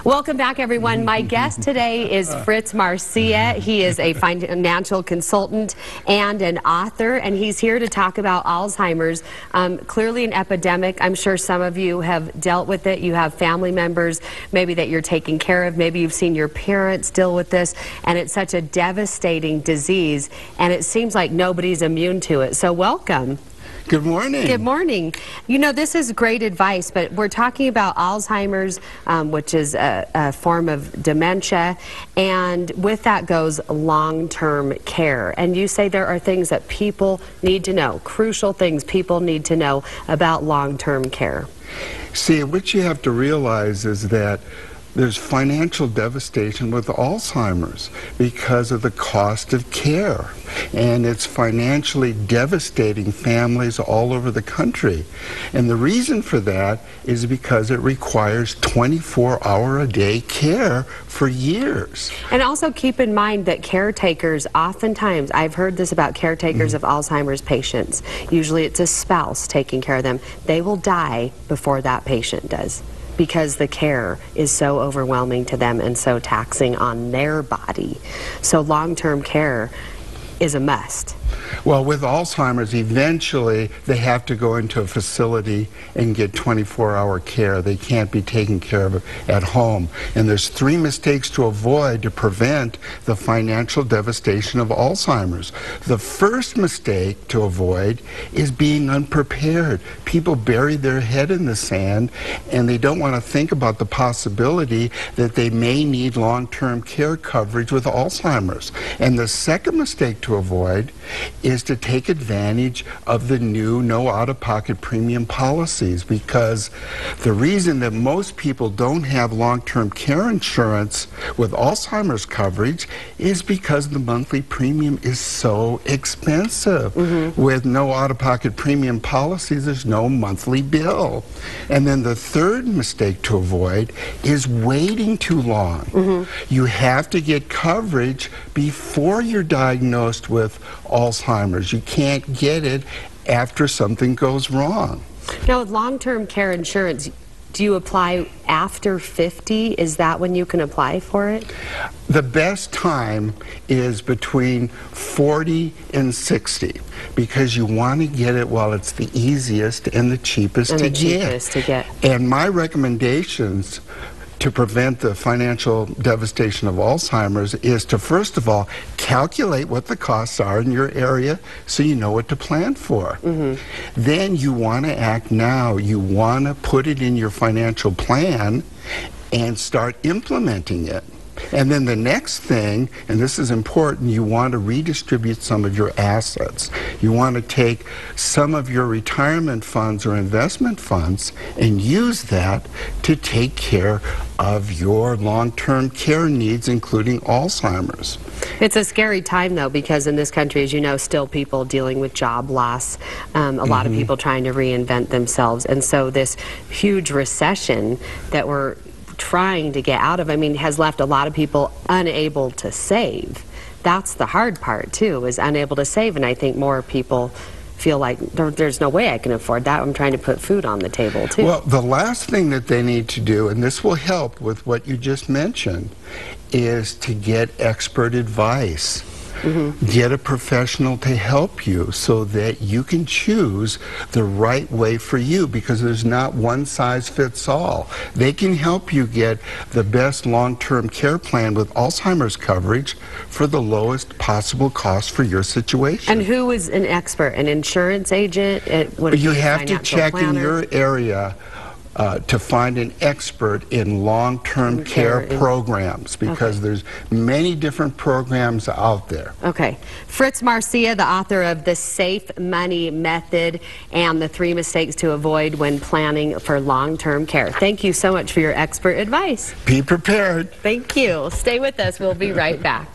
Welcome back, everyone. My guest today is Fritz MarCia. He is a financial consultant and an author, and he's here to talk about Alzheimer's. Clearly an epidemic. I'm sure some of you have dealt with it. You have family members maybe that you're taking care of. Maybe you've seen your parents deal with this, and it's such a devastating disease, and it seems like nobody's immune to it. So welcome. Good morning. Good morning. You know, this is great advice, but we're talking about Alzheimer's, which is a form of dementia, and with that goes long-term care. And you say there are things that people need to know, crucial things people need to know about long-term care. See, what you have to realize is that there's financial devastation with Alzheimer's because of the cost of care. And it's financially devastating families all over the country. And the reason for that is because it requires 24-hour-a-day care for years. And also keep in mind that caretakers, oftentimes, I've heard this about caretakers of Alzheimer's patients. Usually it's a spouse taking care of them. They will die before that patient does, because the care is so overwhelming to them and so taxing on their body. So long-term care is a must. Well, with Alzheimer's, eventually they have to go into a facility and get 24-hour care. They can't be taken care of at home. And there's 3 mistakes to avoid to prevent the financial devastation of Alzheimer's. The first mistake to avoid is being unprepared. People bury their head in the sand, and they don't want to think about the possibility that they may need long-term care coverage with Alzheimer's. And the second mistake to avoid is to take advantage of the new no out-of-pocket premium policies, because the reason that most people don't have long-term care insurance with Alzheimer's coverage is because the monthly premium is so expensive. With no out-of-pocket premium policies, there's no monthly bill. And then the third mistake to avoid is waiting too long. You have to get coverage before you're diagnosed with Alzheimer's. You can't get it after something goes wrong. Now, with long-term care insurance, do you apply after 50? Is that when you can apply for it? The best time is between 40 and 60, because you want to get it while it's the easiest and the cheapest to get. And my recommendations to prevent the financial devastation of Alzheimer's is to, first of all, calculate what the costs are in your area so you know what to plan for. Then you want to act now. You want to put it in your financial plan and start implementing it. And then the next thing, and this is important, you want to redistribute some of your assets. You want to take some of your retirement funds or investment funds and use that to take care of your long-term care needs, including Alzheimer's. It's a scary time, though, because in this country, as you know, still people dealing with job loss, a lot of people trying to reinvent themselves. And so this huge recession that we're trying to get out of, I mean, has left a lot of people unable to save. That's the hard part, too, is unable to save. And I think more people feel like there's no way I can afford that. I'm trying to put food on the table, too. Well, the last thing that they need to do, and this will help with what you just mentioned, is to get expert advice. Get a professional to help you so that you can choose the right way for you, because there's not one size fits all. They can help you get the best long-term care plan with Alzheimer's coverage for the lowest possible cost for your situation. And who is an expert? An insurance agent? You have to check in your area to find an expert in long-term care programs, because there's many different programs out there. Okay. Fritz MarCia, the author of The Safe Money Method and the 3 Mistakes to Avoid When Planning for Long-Term Care. Thank you so much for your expert advice. Be prepared. Thank you. Stay with us. We'll be right back.